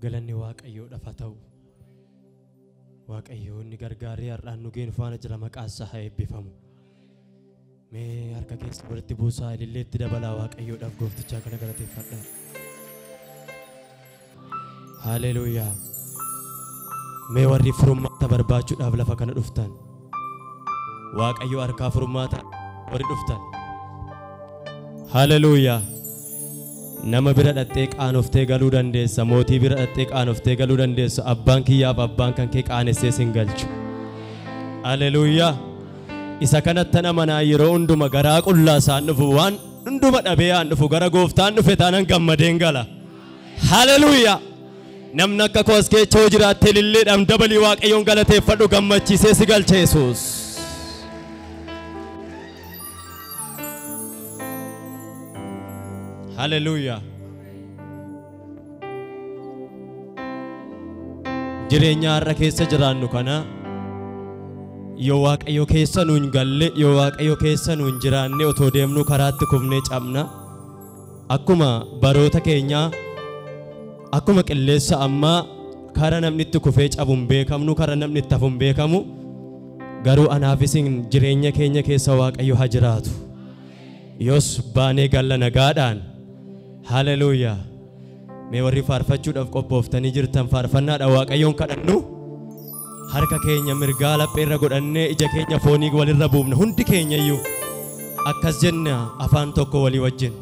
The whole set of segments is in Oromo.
galanni waaqayyoo dhafa ta'u waaqayyoo inni gargaaree har'aan nu geenu faana jira maqaan isaa haa eebbifamu. Mee harka keessa walitti buusaa ililleetti dabalaa waaqayyoodhaaf gooftichaa kana galateeffadhaa. Haleluuyaa. Mee warri furmaata barbaachuudhaaf lafa kana dhuftan waaqayyo harkaa furmaata warri dhuftan. Haleluuyaa. Nama bira dhattee qaanoftee galuu dandeessa, mootii bira dhattee qaanoftee galuu dandeessa, abbaan kiyyaaf abbaan kan kee qaanessee sin galchu. Haleluuyaa. Isa kanatti amanaa yeroo hunduma garaa qullaa isaan dhufu waan hunduma dhabee aan dhufu gara gooftaan dhufe taanan gammadeen gala. Haleluuyaa. Namni akka koos keechoo jiraattee lilleedhaan dabalii waaqayyoon galateeffadhu gammachiisee si galcha Yesuus. Haleluuyaa. Jireenya har'a keessa jiraannu kana yoo waaqayyo keessa nuun galle yoo waaqayyo keessa nuun jiraanne otoo deemnu karaatti kufnee cabna. Akkuma baroota keenyaa akkuma qilleessa ammaa kara namni itti kufee cabuun beekamnu kara namni itti hafuun beekamu garuu anaaf isin jireenya keenya keessa waaqayyo haa jiraatu. Yoos baanee galla nagaadhaan. Haleluuyaa. Mee warri faarfachuudhaaf qophooftanii jirtan faarfannaadhaan waaqayyoon kadhannu. Harka keenya mirgaa lapheerra godhannee ija keenya foonii walirra buufna hundi keenya iyyuu akkas jenna afaan tokko walii wajjin.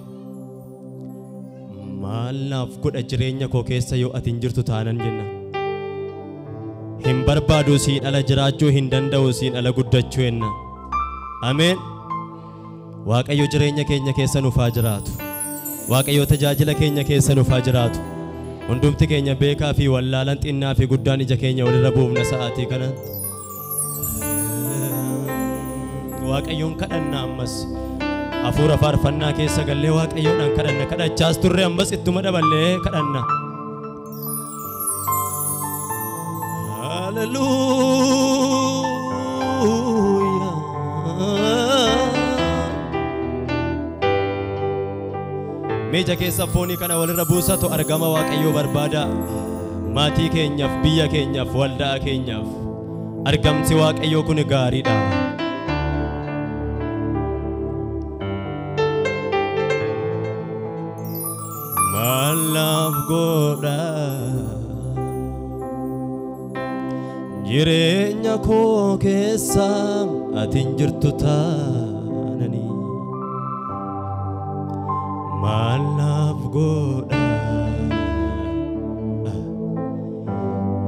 Maal naaf godha jireenya koo keessa yoo ati hin jirtu taanan jenna. Hin barbaadu siin ala jiraachuu hin danda'u siin ala guddachuu jenna. Ameen. Waaqayyo jireenya keenya keessa nuuf haa jiraatu. Waaqayyo tajaajila keenya keessa nuuf haa jiraatu. Hundumti keenya beekaa fi wallaalan xinnaa fi guddaan ija keenya walirra buufna sa'aatii kana. Waaqayyoon kadhanna ammas. Hafuura faarfannaa keessa gallee waaqayyoodhaan kadhanna. Kadhachaas turre ammas ittuma daballee kadhanna. Haleluuyaa. Meeja keessa foonii kana walirra buusatu argama waaqayyoo barbaada. Maatii keenyaaf, biyya keenyaaf, waldaa keenyaaf argamsi waaqayyoo kun gaariidha. Maalaaf godha jireenya koo keessa ati hin jirtu taanani. Maalaaf godha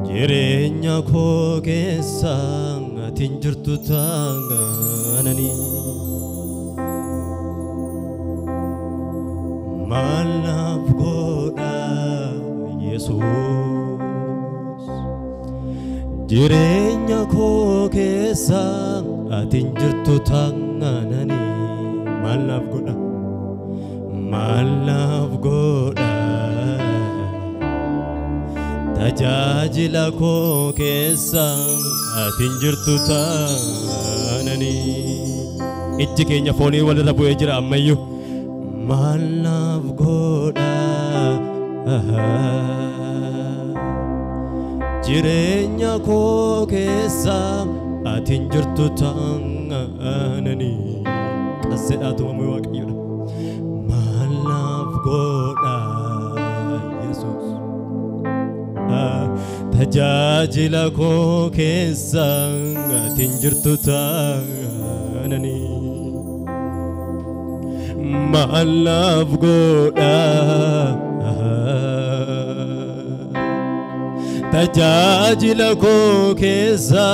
jireenya koo keessa ati hin jirtu taanani. Maalaaf godha Yesuus jireenya koo keessa ati hin jirtu taanani. Maalaaf godha. Maalaaf godha tajaajila koo keessa ati hin jirtu taanani. Ijji keenya foonii walirra bu'ee jira ammayyuu. Maalaaf godha jireenya koo keessa ati hin jirtu taanani. Qasedhaatu mamuu waaqayyoodha. Maalaaf godha Yesuus tajaajila koo keessa ati hin jirtu taanani. Maalaaf godha tajaajila koo keessa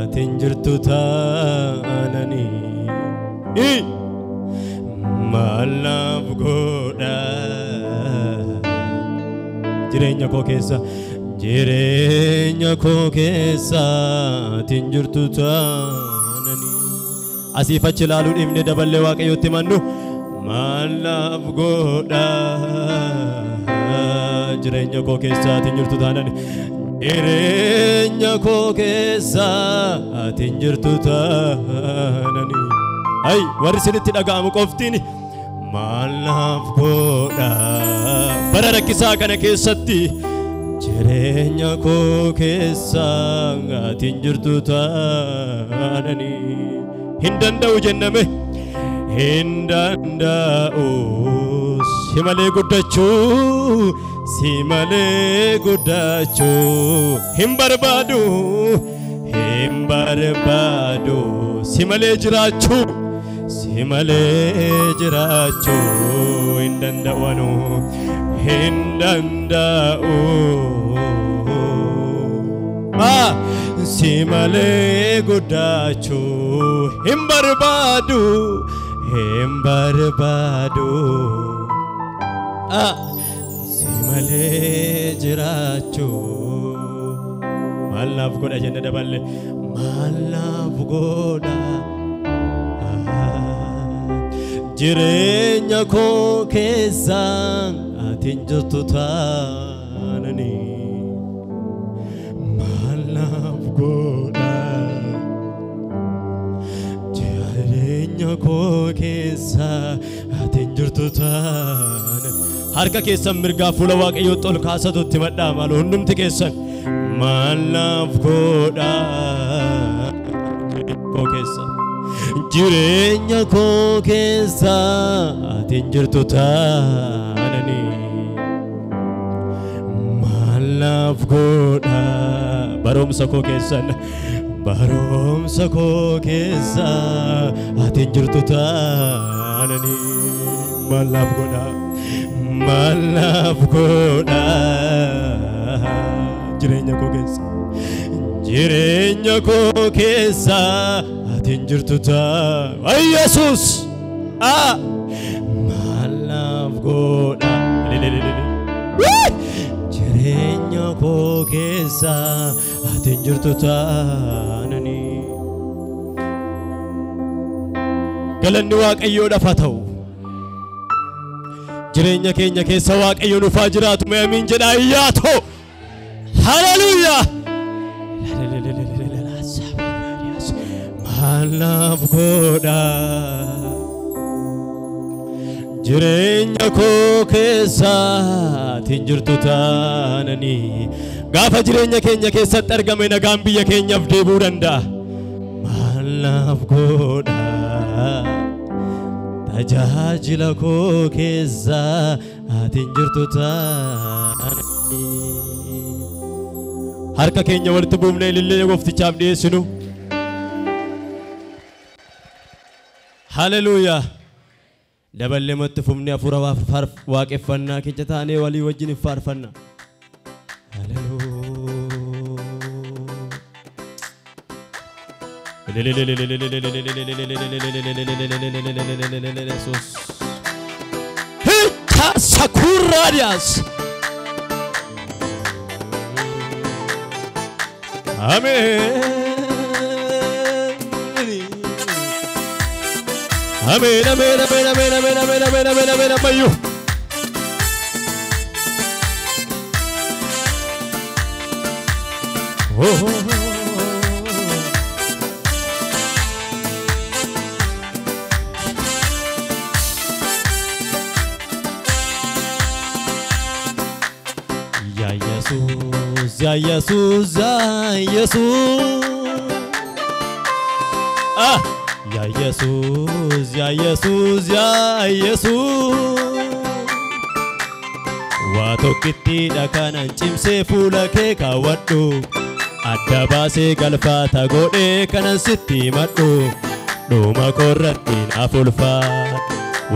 ati hin jirtu taanani. Maalaaf godha jireenya koo keessa ati hin jirtu taanani. Asiif achi ilaaluu dhiifne daballee waaqayyootti mannu. Maalaaf godha jireenya koo keessaatiin jirtu taanani jireenya koo keessaatiin jirtu taanani ay warri sinitti dhaga'amu qoftiin maal naaf godha bara rakkisaa kana keessatti jireenya koo keessaatiin jirtu taanani hin danda'u jenname hin danda'u si malee guddachuu hin barbaadu si malee jiraachuu hin danda'u hin danda'u si malee guddachuu hin barbaadu si malee jiraachuu maal naaf godha jenne daballe maal naaf godha jireenya koo keessaatiin jirtu taanani maal naaf godha jireenya koo keessaatiin jirtu taanani harka keessan mirgaa fuula Waaqayyootti ol kaasatutti madhaa maal hundumti keessan maal naaf godha jireenya koo keessaatiin jirtu taanani maal naaf godha barumsa koo keessaatiin jirtu taanani maal naaf godha jireenya koo keessaatiin jirtu taanani ay Yesuus maal naaf godha jireenya koo keessaatiin jirtu taanani galanni Waaqayyoodhaaf haa ta'u jireenya keenya keessa Waaqayyo nuuf haa jiraatu mee amiin jedhaa iyyaatoo haleluuyaa maal naaf godha jireenya koo keessaatiin jirtu taanani gaafa jireenya keenya keessatti argame nagaan biyya keenyaaf deebi'uu danda'a maal naaf godha tajaajila koo keessaatiin jirtu taanani harka keenya walitti buufnee ilillee gooftichaaf dhiyeessinu haleluuyaa daballee matti fufnee hafuura waaqeffannaa keenya taanee walii wajjin faarfannaa Sakuradias Amen Amen, amen, amen, amen, amen, amen, amen, amen, amen, amen, oh, oh, oh. Ya Jesús, ya Jesús, ya Jesús. Ah. Ya Jesús, ya Jesús, ya Jesús. Waatokitti dhakanan cimsee fuula kee kaawwadhu adda baasee galfata godhee kanan sitti madhu dhuma korratti naaf ulfaadhu.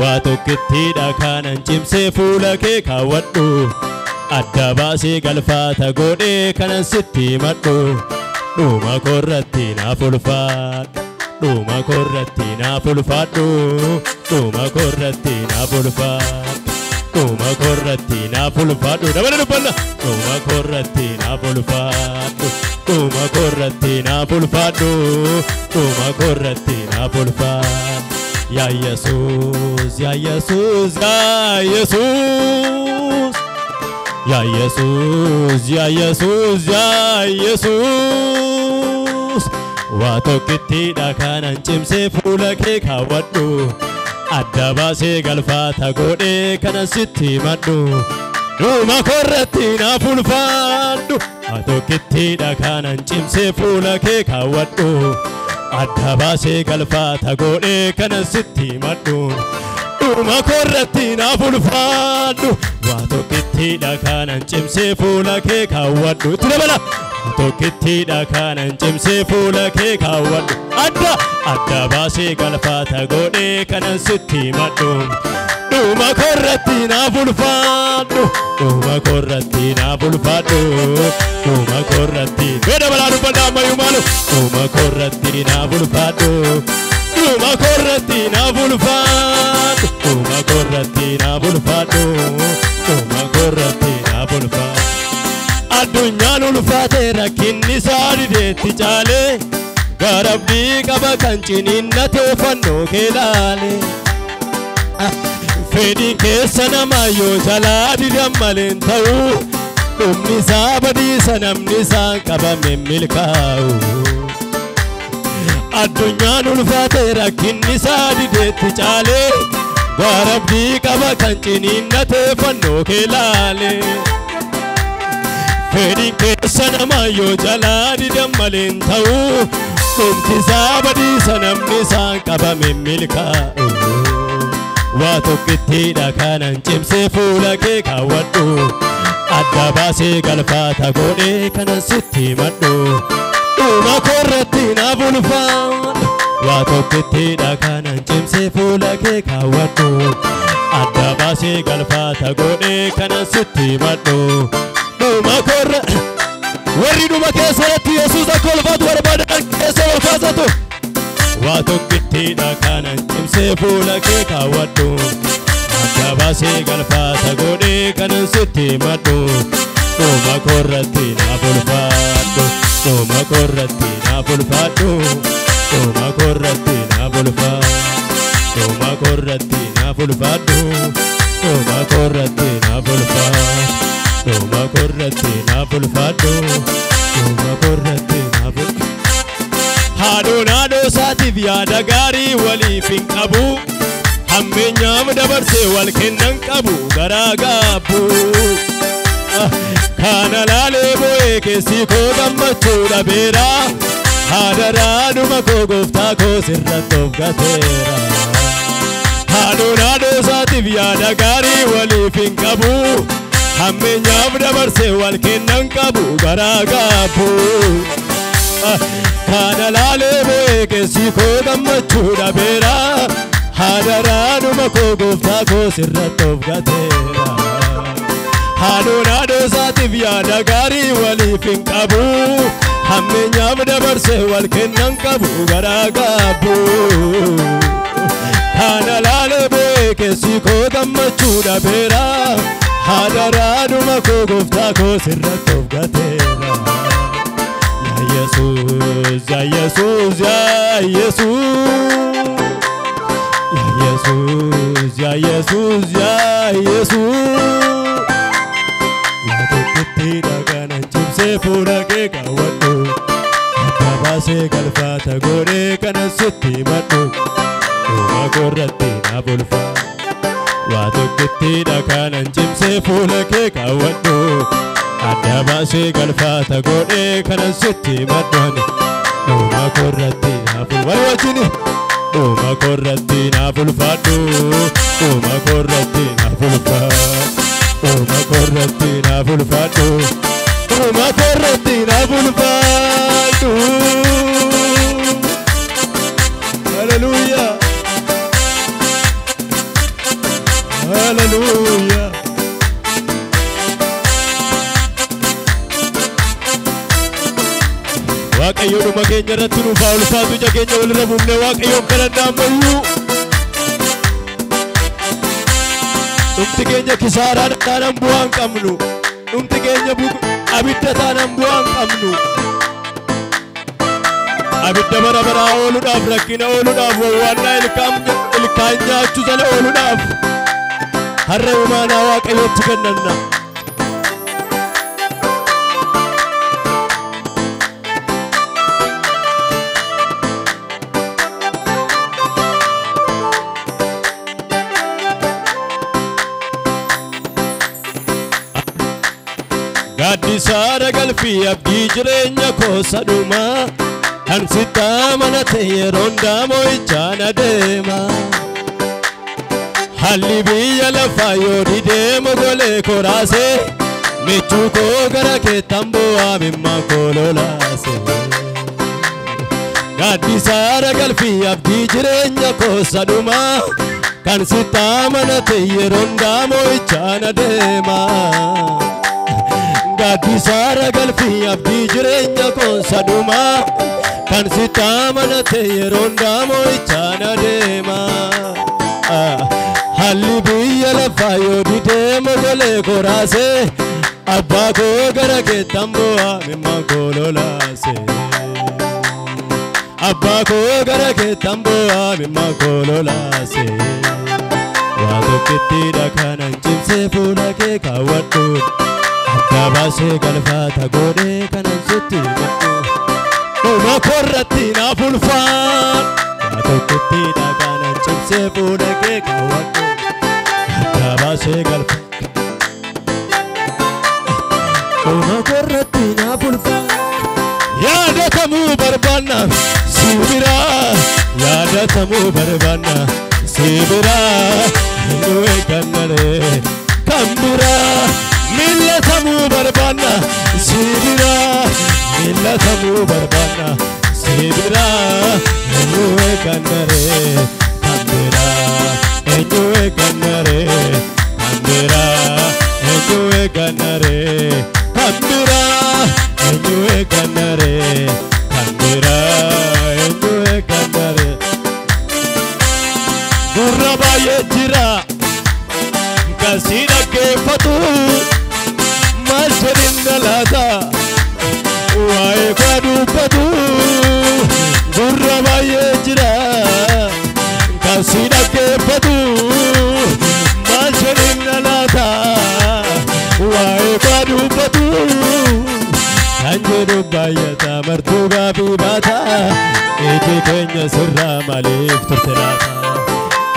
Waatokitti dhakanan cimsee fuula kee kaawwadhu adda baasee galfata godhee kanan sitti madhu dhuma korratti naaf ulfaadhu. Dhuma korratti naaf ulfaadhu dhuma korratti naaf ulfaadhu dhuma korratti naaf ulfaadhu dabala dubbanna dhuma korratti naaf ulfaadhu dhuma korratti naaf ulfaadhu dhuma korratti naaf ulfaadhu ya Jesús ya Jesús ya Jesús Ya Yesus, ya Yesus, ya Yesus. Wato kitidha kanan cimse fuula kee kaawwadhu. Adda baasee galfata godhee kana sitti madhu. Dhuma korratti naaf ulfaadhu. Wato kitidha kanan cimse fuula kee kaawwadhu. Adda baasee galfata godhee kana sitti madhu. Dhuma korratti naaf ulfaadhu. Wato kitidha kanan cimse fuula kee kaawwadhu. Itti dabala. Wato kitidha kanan cimse fuula kee kaawwadhu. Adda baasee galfata godhee kana sitti madhu. Dhuma korratti naaf ulfaadhu. Dhuma korratti naaf ulfaadhu. Dhuma korratti fedha balaa dubbadhaa ammayyuu maalu. Dhuma korratti naaf ulfaadhu. Dhuma korratti naaf ulfaadhu. Dhuma korratti naaf ulfaadhu. Dhuma korratti naaf ulfaadhu. Addunyaan ulfaatee rakkinni isaa dideetti caalee. Garabdii qaba kan ciniinnatee fannoo kee laale. Fedhiin keessa namaa yoo jalaa didan malee hin ta'u. Dhumni isaa badiisa namni isaan qabame milkaa'u. Addunyaan ulfaatee rakkinni isaa dideetti caalee. Garabdii qaba kan ciniinnatee fannoo kee laale. Fedhiin keessa namaa yoo jalaa didan malee hin ta'u. Dhumni isaa badiisa namni isaan qabame milkaa'u. Waa tokkittiidha kanan cimsee fuula kee kaawwadhu. Adda baasee galfata godhee kanan sitti madhu. Dhuma korratti naaf ulfaadhu. Waa tokkittiidha kanan cimsee fuula kee kaawwadhu. Adda baasee galfata godhee kanan sitti madhu. Dhuma korra warri dhuma keessatti Yesuus akka ulfaatu barbaadan keessa ol kaasatu. Waa tokkittiidha kanan cimsee fuula kee kaawwadhu. Adda baasee galfata godhee kanan sitti madhu. Dhuma korratti naaf ulfaadhu. Dhuma korratti naaf ulfaadhu. Dhuma korratti naaf ulfaadhu. Dhuma korratti naaf ulfaadhu. Dhuma korratti naaf ulfaadhu. Dhuma korratti naaf ulfaadhu. Dhuma korratti naaf ulfaadhu. Haadhoon haadhoo isaatiif yaada gaarii waliif hin qabu. Hammeenyaaf dabarsee wal kennan qabu garaa gaabbu. Kana laalee boo'ee keessi koo gammachuu dhabeera. Haadharaa dhuma koo gooftaa koo sirratti of gateera. Haadhoon haadhoo isaatiif yaada gaarii waliif hin qabu. Hammeenyaaf dabarsee wal kennan qabu garaa gaabbu. Kana laalee boo'ee keessi koo gammachuu dhabeera. Haadharaa dhuma koo gooftaa koo sirratti of gateera. Haadhoon haadhoo isaatiif yaada gaarii waliif hin qabu. Hammeenyaaf dabarsee wal kennan qabu garaa gaabbu. Kana laalee boo'ee keessi koo gammachuu dhabeera. Haadharaa dhuma koo gooftaa koo sirratti of gateera. Ya Yesus, ya Yesus, ya Yesus. Ya Yesus, ya Yesus, ya Yesus. Waa tokkittiidha kanan cimsee fuula kee kaawwadhu. Adda baasee galfata godhee kanan sitti madhu. Dhuma korratti naaf ulfaadhu. Waa tokkittiidha kanan cimsee fuula kee kaawwadhu. Adda baasee galfata godhee kanan sitti madhu. Dhuma korratti naaf ulfaadhu. Dhuma korratti naaf ulfaadhu. Dhuma korratti naaf ulfaadhu. Dhuma korratti naaf ulfaadhu. Dhuma korratti naaf ulfaadhu. Hallelujah. Hallelujah. Waaqayyo dhuma keenya irratti nuuf haa ulfaatu. Ija keenya walirra buufnee Waaqayyoon kadhannaa ammayyuu. Dhumti keenya kisaaraa taanaan bu'aa hin qabnu. Dhumti keenya abidda taanaan bu'aa hin qabnu. Abidda bara baraa ooluudhaaf, rakkina ooluudhaaf, wawwaannaa ilkaan nyaachuu jala ooluudhaaf har'a imaanaa Waaqayyootti kennanna. Gaaddisa galfii abdii jireenya koo saduma kan sitti amanate yeroon moo'ichaan adeema. Halli biyya lafaa yoo didee mogolee koraasee michuu koo gara keettan bu'aa mimmaan koo lolaase. Gaaddisa galfii abdii jireenya koo saduma kan sitti amanate yeroon moo'ichaan adeema. Gaaddisa galfii abdii jireenya koo saduma kan sitti amanate yeroon moo'ichaan adeema. Halli biyya lafaa yoo didee mogolee koraasee abbaa koo gara keettan bu'aa mimmaan koo lolaase. Abbaa koo gara keettan bu'aa mimmaan koo lolaase. Waa tokkittiidha kanan cimsee fuula kee kaawwadhu adda baasee galfata goonee kanan sitti himadhu dhuma korratti naaf ulfaan. Waa tokkittiidha kanan cimsee fuula kee kaawwadhu adda baasee galfata dhuma korratti naaf ulfaan. Yaadatamuu barbaanna sibira yaadatamuu barbaanna sibira nu eeggannare kan bira millatamuu barbaanna sibira millatamuu barbaanna sibira nu eeggannare kan bira eenyu eeggannare kan bira eenyu eeggannare kan bira eenyu eeggannare kan bira eenyu eeggannare. Gurra baay'ee jira kan si dhaggeeffatu maal jedhinna laata waa'ee koo dubbatu. Gurra baay'ee jira kan si dhaggeeffatu maal jedhinna laata waa'ee koo dubbatu. Kan jedhu baay'ata martuu gaaffii baata iji keenya sirraa maaliif turte laata.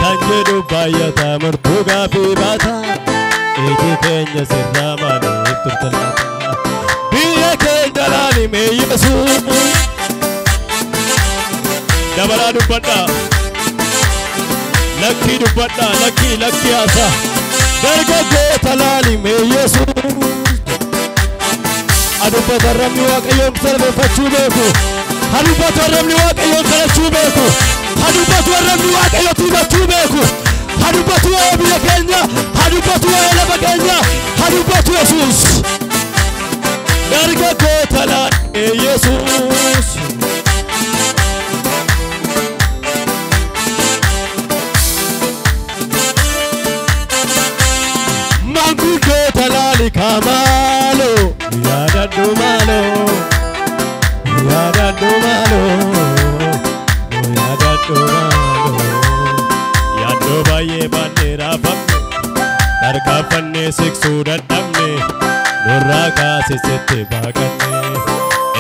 Kan jedhu baay'ata martuu gaaffii baata iji keenya sirraa maaliif turte laata. Biyya keenya laalime Yesuus dabalaa dubbadha lakkii dubbadha lakkii haasa dargaggoota laalime Yesuus. Adubbata ramni waaqayyoon salphifachuu beeku. Adubbata ramni waaqayyoon kadhachuu beeku. Adubbatu ramni waaqayyoon himachuu beeku. Adubbatu waa'ee biyya keenya. Adubbatu waa'ee lafa keenya. Adubbatu Yesuus. Dargaggoota laalime Yesuus. Manguddoota laali kamaaloo. Yaadadhu maaloo yaadadhu maaloo yaadadhu maaloo. Yaaddoo baay'ee baannee raafamne tarkaanfannee siqsuu dadhabne nurraa kaasisetti baaqanne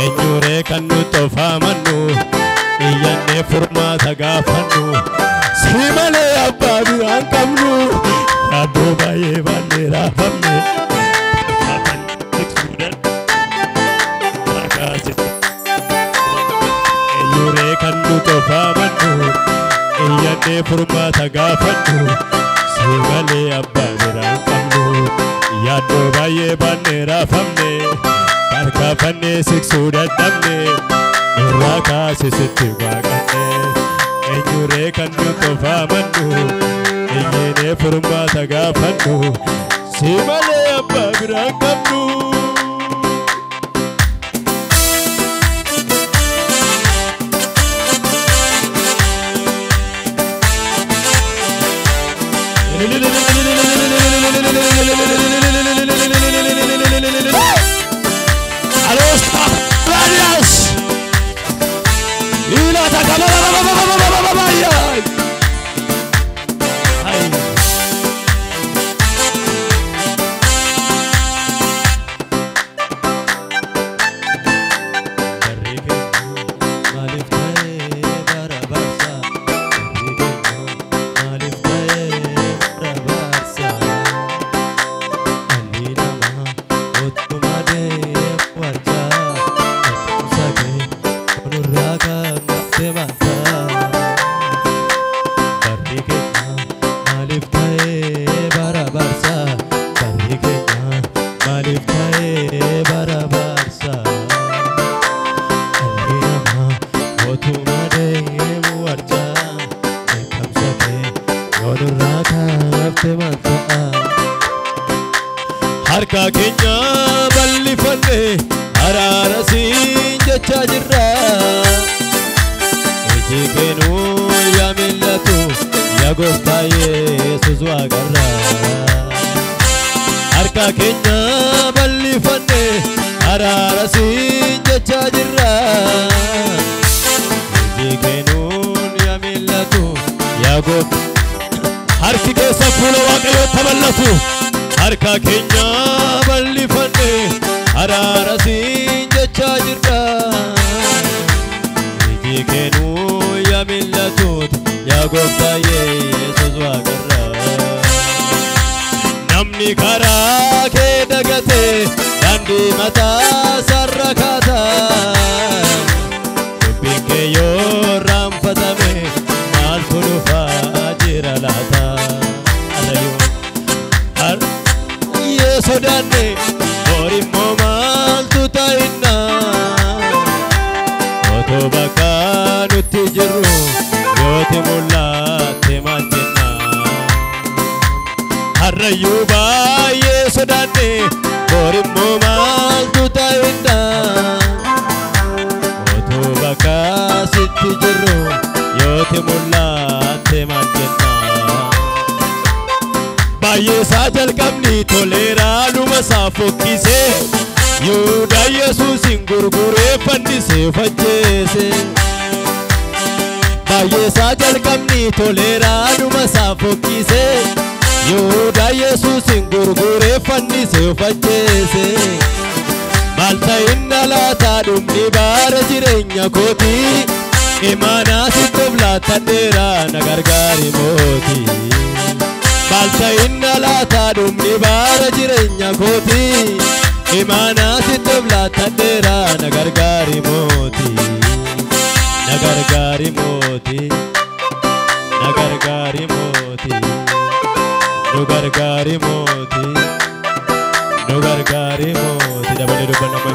eenyuree kan nu tofaamannu iyyannee furmaata gaafannu si malee abbaa biraan qabnu. Yaaddoo baay'ee baannee raafamne eenyuree kan nu tofaamannu iyyannee furmaata gaafannu si malee abbaa biraan qabnu. Yaaddoo baay'ee baannee raafamne tarkaanfannee siqsuu dadhabne nurraa kaasisetti baaqanne eenyuree kan nu tofaamannu iyyannee furmaata gaafannu si malee abbaa biraan qabnu. harka keenya bal'ifanne araara siin jechaa jirra iji keenuu yaa mil'atu yaa gooftaa Yesuus waaqarra harka keenya bal'ifanne araara siin jechaa jirra iji keenuu yaa mil'atu yaa gooftaa harki keessa fuula Waaqayyootti bal'atu harka keenya bal'ifanne araara siin jechaa jirra iji keenuu yaa mil'atu yaa gooftaa Yesuus waaqarra namni karaa kee dagate daandii mataa sarara kaata dubbiin kee yoo raanfatame maaltu dhufaa jira laata sodanne borimmoo maaltu ta'inna otoo bakka nutti jirru yooti mul'atte maal jenna harrayyuu baay'ee sodanne borimmoo maaltu ta'inna otoo bakka sitti jirru yooti mul'atte maal jenna baay'ee saa jalqabni toleeraa luma saa fokkisee Yuudaa Yesuusin gurguree fannisee fajjeese baay'ee saa jalqabni toleeraa luma saa fokkisee Yuudaa Yesuusin gurguree fannisee fajjeese maal ta'inna laataa dhumni baara jireenya kootii imaanaa sitti of laatadheeraa na gargaari mootii Balta inna laata dhumni baara jireenya kooti imaanaa sitti of laatadheera na gargaari mooti na gargaari mooti na gargaari mooti nu gargaari mooti nu gargaari mooti dabale dubbanna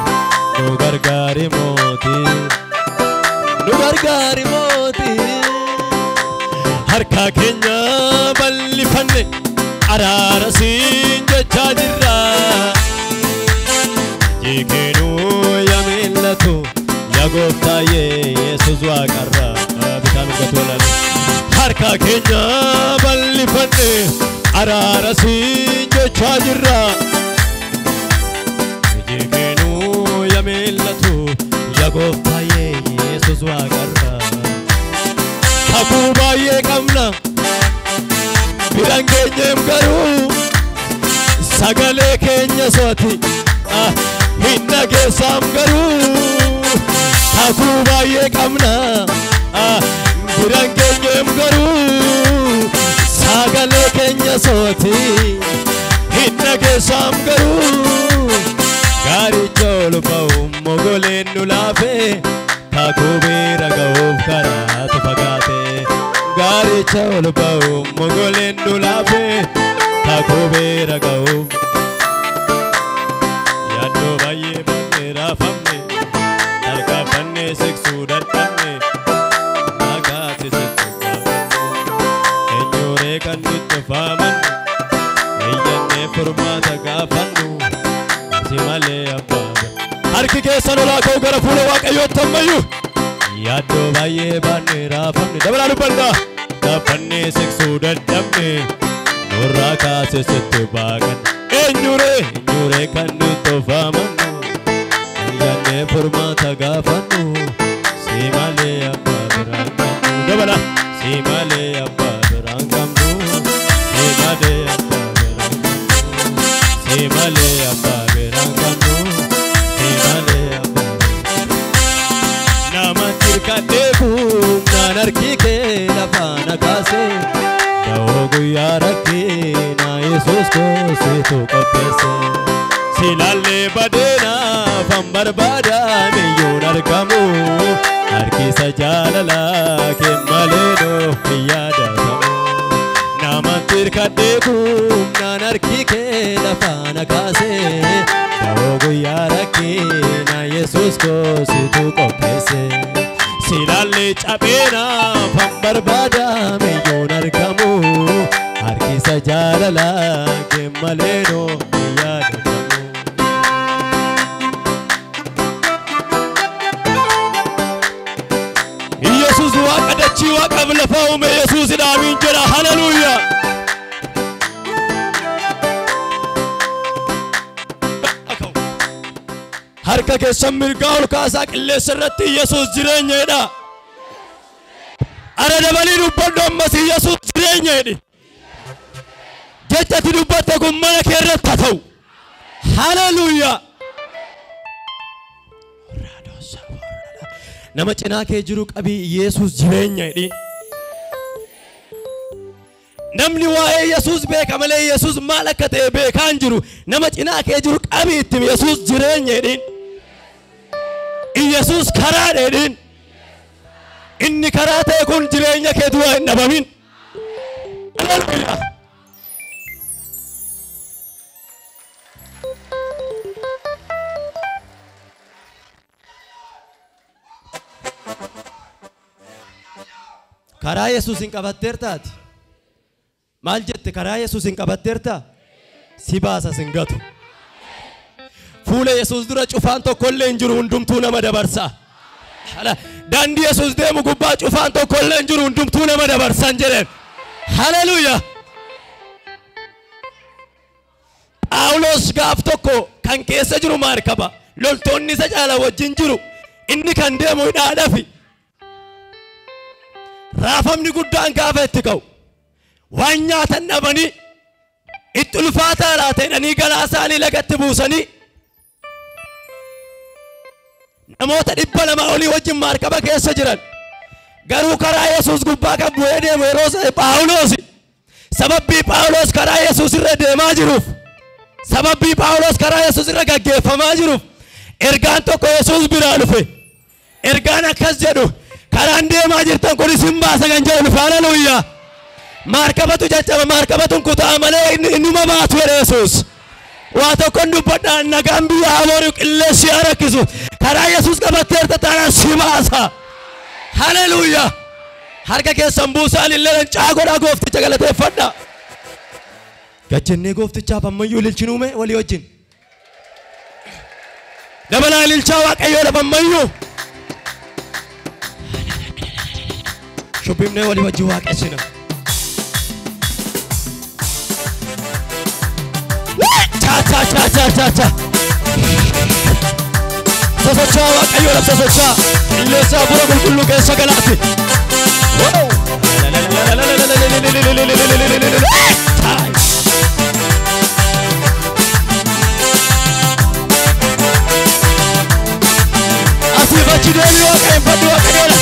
nu gargaari mooti nu gargaari mooti harka keenya bal'ifanne araara siin jechaa jirra iji keenuu yaa mil'atu yaa gooftaa Yesuus waaqarra bitaa mirgatu olaane harka keenya bal'ifanne araara siin jechaa jirra iji keenuu yaa mil'atu yaa gooftaa Yesuus waaqarra kakuu baay'ee qabna biraan keenyeem garuu sagalee keenya sooti hin dhageessaam garuu kakuu baay'ee qabna biraan keenyeem garuu sagalee keenya sooti hin dhageessaam garuu gaaricha ol ba'uun mogoleen nu laafee kakuu bira ga'uuf karaatu fagaate gaaricha ol ba'uun mogoleen nu laafee kakuu bira ga'uuf yaaddoo baay'ee baannee raafamne harkaafannee siqsuu dadhabne maqaati sitti gaafannu eenyuree kan nutti faamannu eeyyannee furmaata gaafannu si malee abbaa harki keessan olaa ka'u gara fuula Waaqayyootti ammayyuu yaaddoo baay'ee baannee raafamne dabalaa dubbanna gaafannee siqsuu dadhabne nurraa kaase sitti baaqanne eenyuree kan nutti faamannu eeyyannee furmaata gaafannu si malee abbaa biraan qabnu dabala si malee abbaa biraan qabnu si malee abbaa biraan qabnu si malee abbaa biraan qabnu Kadeekum naan harki kee lafaana kaase da'oo guyyaa rakkina Yesuus koositu qopheesse silaallee badeenaaf han barbaadame yoon argamu harkisa jaalalaa kee malee noof hin yaadatamu namantir kadeekum naan harki kee lafaana kaase da'oo guyyaa rakkina Yesuus koositu qopheesse silaalee cabeenaaf han barbaadame yoon argamu harkisa jaalalaa kee malee noof hin yaadatamu harka keessan mirgaa ol kaasaa qilleensa irratti Yesuus jireenyadha. Ara dabalii dubbadhu ammas Yesuus jireenyadha. Jechati dubbatte kun mana kee irratti haa ta'u. Haleluuyaa. Nama cinaa kee jiru qabii Yesuus jireenyadha. Namni waa'ee Yesuus beeka malee Yesuus maal akka ta'e beekaan jiru. Nama cinaa kee jiru qabii ittiin Yesuus jireenyadha. Yesuus karaadha. Inni karaa ta'e kun jireenya kee du'a hin dhabamin. Haleluuyaa. Karaa Yesuus hin qabatteertaati. Maal jette karaa Yesuus hin qabatteertaa? Si baasa sin gatu. Fuula Yesuus dura cufaan tokkollee hin jiru hundumtuu nama dabarsa. Daandii Yesuus deemu gubbaa cufaan tokkollee hin jiru hundumtuu nama dabarsan jedheen. Haleluuyaa. Phaawulos gaaf tokko kan keessa jiru maarkaba loltoonni isa caala wajjin jiru inni kan deemu hidhaadhafi. Raafamni guddaan gaafa itti ka'u waan nyaatan dhabanii itti ulfaataa laatanii galaa isaanii lagatti buusanii namoota 200 olii wajjin maarkaba keessa jiran garuu karaa Yesuus gubbaa kan bu'ee deemu yeroo Phaawulos sababbii Phaawulos karaa Yesuus irra deemaa jiruuf sababbii Phaawulos karaa Yesuus irra gaggeeffamaa jiruuf ergaan tokko Yesuus biraa dhufe. Ergaan akkas jedhu karaan deemaa jirtan kun isin baasa kan jedhu. Haleluuyaa. Maarkabatu caccaba maarkabatuun kutaa malee innuma baatu Yesuus. Waa tokkoon dubbadhaan nagaan biyya Amoor qilleensi harkisu karaa Yesuus qabatteerta taanaan si baasa. Haleluuyaa. Harka keessan buusaan illee caagodhaa goofticha galateeffadha. Gajjennee gooftichaaf ammayyuu ililchinuume walii wajjin. Dabalaa ililchaa Waaqayyoo lafa ammayyuu. Shubbifnee walii wajjin waaqessina. Cha. Sosochaa Waaqayyoo lafa sosochaa. Qilleensa hafuura qulqulluu keessa galaati. Asii bachi deebii Waaqayyo fadhu Waaqayyoodha.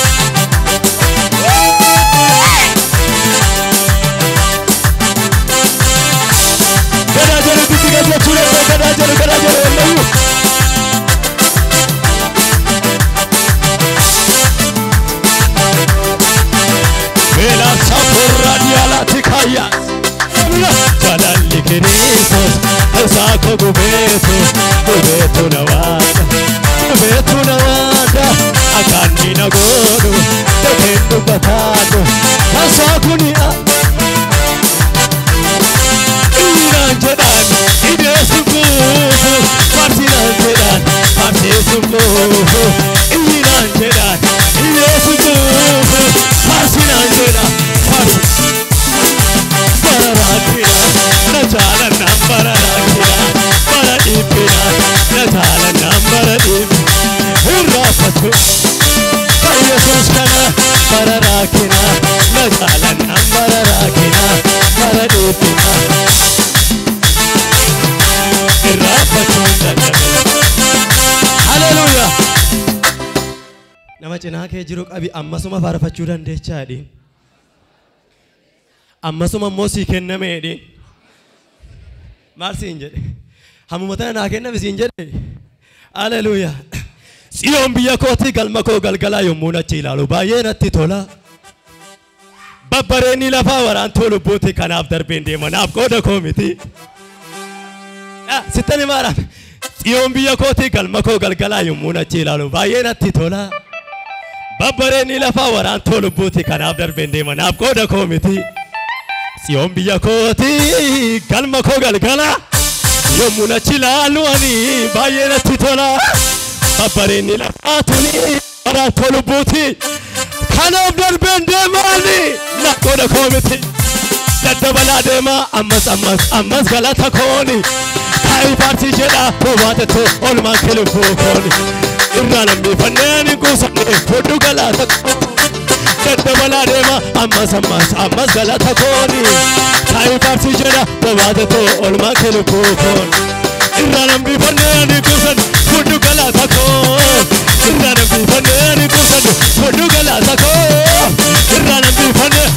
Nama cinaa kee jiru qabi ammasuma faarfachuu dandeechaadhiin. Ammasuma immoo sii kennameedhiin. Maal siin jedhe? Hammuma tana naa kenname siin jedhe. Haleluuyaa. Tsiyoon biyya kootii galma koo galgalaa yommuu achi ilaalu baay'ee natti tola. Babbareenni lafaa waraantoo lubbuuti kanaaf darbeen deema naaf qooda koo miti. Sittani maaraan. Tsiyoon biyya kootii galma koo galgalaa yommuu achi ilaalu baay'ee natti tola. Babbareenni lafaa waraantoo lubbuuti kanaaf darbeen deema naaf qooda koo miti. Tsiyoon biyya kootii galma koo galgalaa yommuu achi ilaalu ani baay'ee natti tola. Babbareenni lafaa tuni waraantoo lubbuuti kanaaf darbeen deema ani naaf qooda koo miti. Daddabalaa deema ammas galata kooni. sai parti jeda provate to olma kelefoni irrana mi fanani kusane fodu galata dadda baladema ammas galata koni sai parti jeda provate to olma kelefoni irrana mi fanani kusane fodu galata koni irrana mi fanani kusane fodu galata koni irrana mi fanani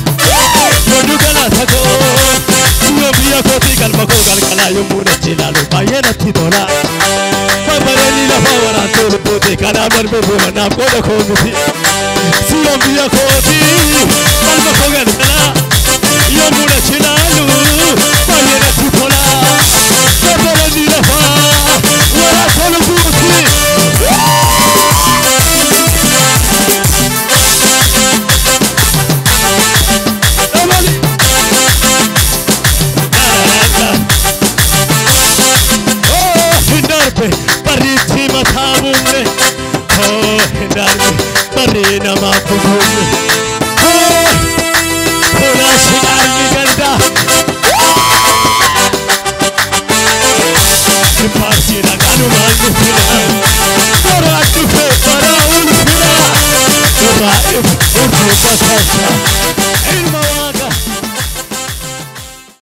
fodu galata koni Via koti kalma ko galkala yumuna chilalu bayena tidola babareni la fawara tolu pote kana marbe bana ko da ko miti siyo via koti kalma ko galkala yumuna chilalu bayena tidola babareni la fawara tolu pote Bariti matabune oh hindarme barina mabune oh pura shigarmi garda parti la ganu mangu fila ora tu fe para un fila ora urdu pasasha